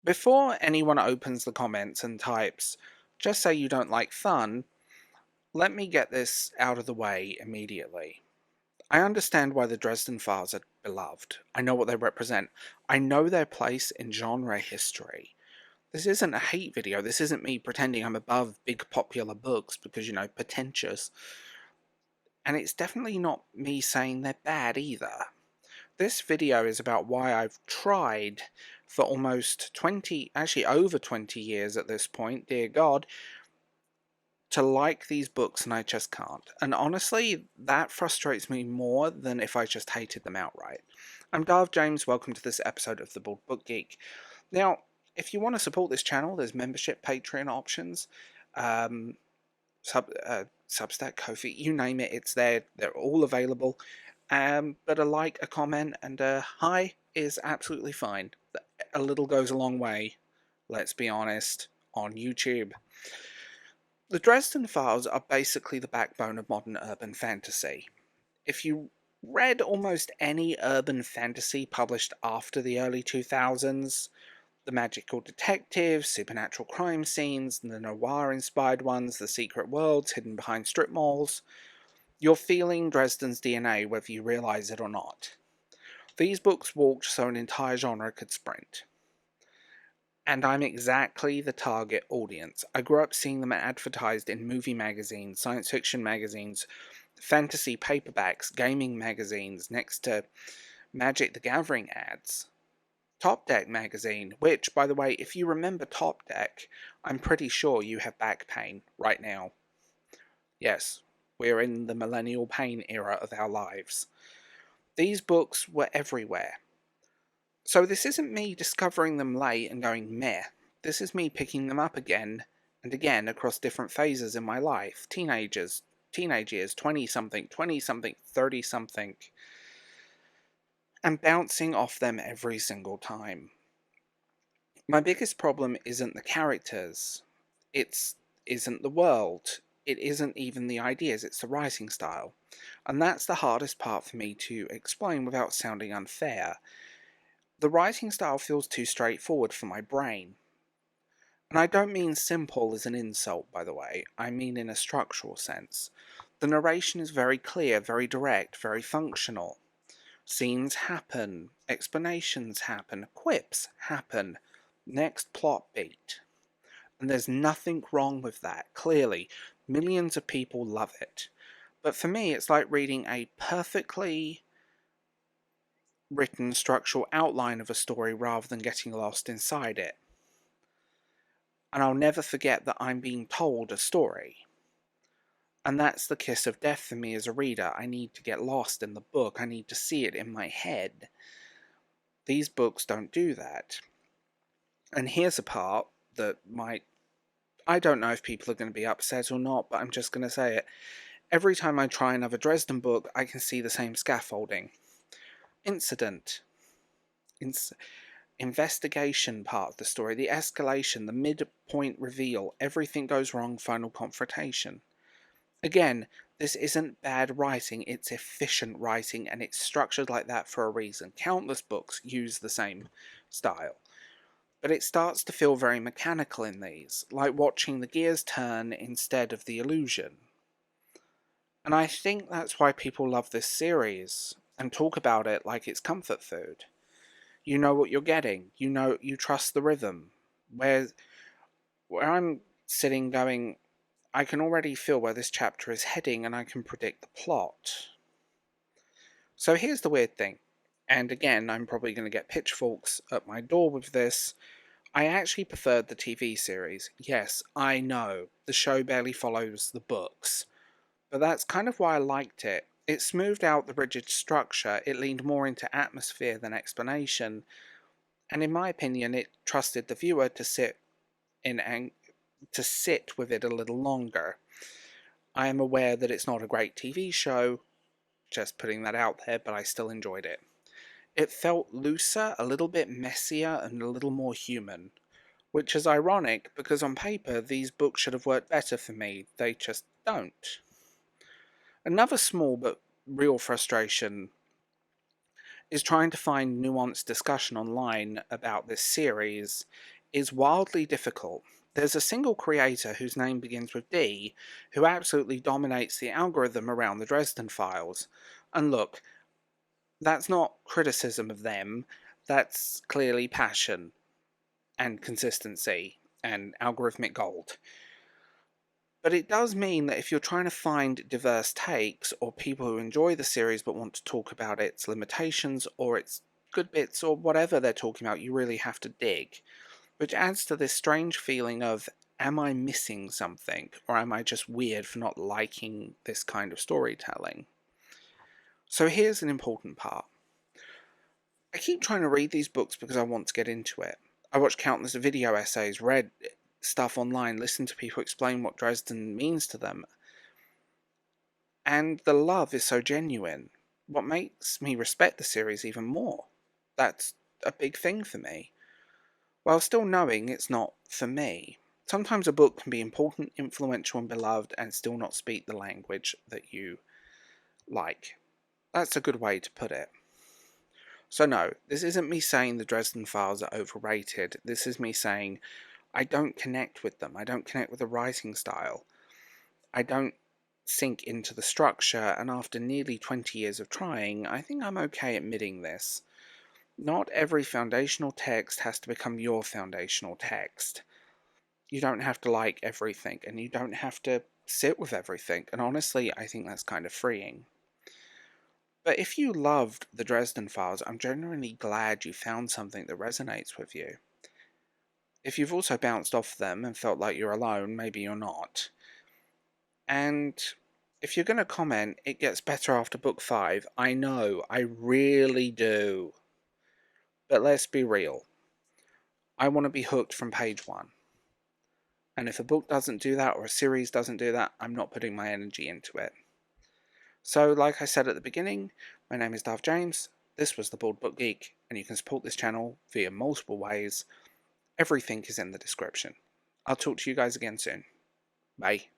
Before anyone opens the comments and types, just say you don't like fun, let me get this out of the way immediately. I understand why the Dresden Files are beloved. I know what they represent. I know their place in genre history. This isn't a hate video. This isn't me pretending I'm above big popular books because, pretentious. And it's definitely not me saying they're bad either. This video is about why I've tried for almost 20, actually over 20 years at this point, dear God, to like these books and I just can't. And honestly, that frustrates me more than if I just hated them outright. I'm Garth James, welcome to this episode of The Bald Book Geek. Now, if you want to support this channel, there's membership, Patreon options, Substack, Ko-fi, you name it, it's there. They're all available. But a like, a comment, and a hi is absolutely fine. A little goes a long way, let's be honest, on YouTube. The Dresden Files are basically the backbone of modern urban fantasy. If you read almost any urban fantasy published after the early 2000s, the magical detectives, supernatural crime scenes, the noir-inspired ones, the secret worlds hidden behind strip malls, you're feeling Dresden's DNA whether you realise it or not. These books walked so an entire genre could sprint. And I'm exactly the target audience. I grew up seeing them advertised in movie magazines, science fiction magazines, fantasy paperbacks, gaming magazines, next to Magic the Gathering ads. Top Deck magazine, which, by the way, if you remember Top Deck, I'm pretty sure you have back pain right now. Yes, we're in the millennial pain era of our lives. These books were everywhere. So this isn't me discovering them late and going meh. This is me picking them up again and again across different phases in my life. Teenage years, 20-something, 20-something, 30-something. And bouncing off them every single time. My biggest problem isn't the characters. It isn't the world. It isn't even the ideas, it's the writing style. And that's the hardest part for me to explain without sounding unfair. The writing style feels too straightforward for my brain. And I don't mean simple as an insult, by the way. I mean in a structural sense. The narration is very clear, very direct, very functional. Scenes happen, explanations happen, quips happen, next plot beat. And there's nothing wrong with that, clearly. Millions of people love it. But for me, it's like reading a perfectly written structural outline of a story rather than getting lost inside it. And I'll never forget that I'm being told a story. And that's the kiss of death for me as a reader. I need to get lost in the book. I need to see it in my head. These books don't do that. And here's a part that I don't know if people are going to be upset or not, but I'm just going to say it. Every time I try another Dresden book, I can see the same scaffolding. Incident. Investigation part of the story, the escalation, the midpoint reveal, everything goes wrong, final confrontation. Again, this isn't bad writing, it's efficient writing, and it's structured like that for a reason. Countless books use the same style. But it starts to feel very mechanical in these, like watching the gears turn instead of the illusion. And I think that's why people love this series, and talk about it like it's comfort food. You know what you're getting. You trust the rhythm. Where I'm sitting going, I can already feel where this chapter is heading and I can predict the plot. So here's the weird thing. And again, I'm probably going to get pitchforks at my door with this. I actually preferred the TV series. Yes, I know, the show barely follows the books. But that's kind of why I liked it. It smoothed out the rigid structure, it leaned more into atmosphere than explanation, and in my opinion it trusted the viewer to sit with it a little longer. I am aware that it's not a great TV show, just putting that out there, but I still enjoyed it. It felt looser, a little bit messier, and a little more human, which is ironic because on paper these books should have worked better for me, they just don't. Another small but real frustration is trying to find nuanced discussion online about this series is wildly difficult. There's a single creator whose name begins with D who absolutely dominates the algorithm around the Dresden Files. And look, that's not criticism of them, that's clearly passion and consistency and algorithmic gold. But it does mean that if you're trying to find diverse takes or people who enjoy the series but want to talk about its limitations or its good bits or whatever they're talking about, you really have to dig. Which adds to this strange feeling of, am I missing something? Or am I just weird for not liking this kind of storytelling? So here's an important part. I keep trying to read these books because I want to get into it. I watch countless video essays, read stuff online, listened to people explain what Dresden means to them. And the love is so genuine. What makes me respect the series even more? That's a big thing for me. While still knowing it's not for me. Sometimes a book can be important, influential, and beloved and still not speak the language that you like. That's a good way to put it. So no, this isn't me saying the Dresden Files are overrated. This is me saying I don't connect with them. I don't connect with the writing style. I don't sink into the structure, and after nearly 20 years of trying, I think I'm okay admitting this. Not every foundational text has to become your foundational text. You don't have to like everything, and you don't have to sit with everything, and honestly, I think that's kind of freeing. But if you loved the Dresden Files, I'm genuinely glad you found something that resonates with you. If you've also bounced off them and felt like you're alone, maybe you're not. And if you're going to comment, it gets better after book 5. I know, I really do. But let's be real. I want to be hooked from page 1. And if a book doesn't do that, or a series doesn't do that, I'm not putting my energy into it. So, like I said at the beginning, my name is Dave James, this was The Bald Book Geek, and you can support this channel via multiple ways. Everything is in the description. I'll talk to you guys again soon. Bye.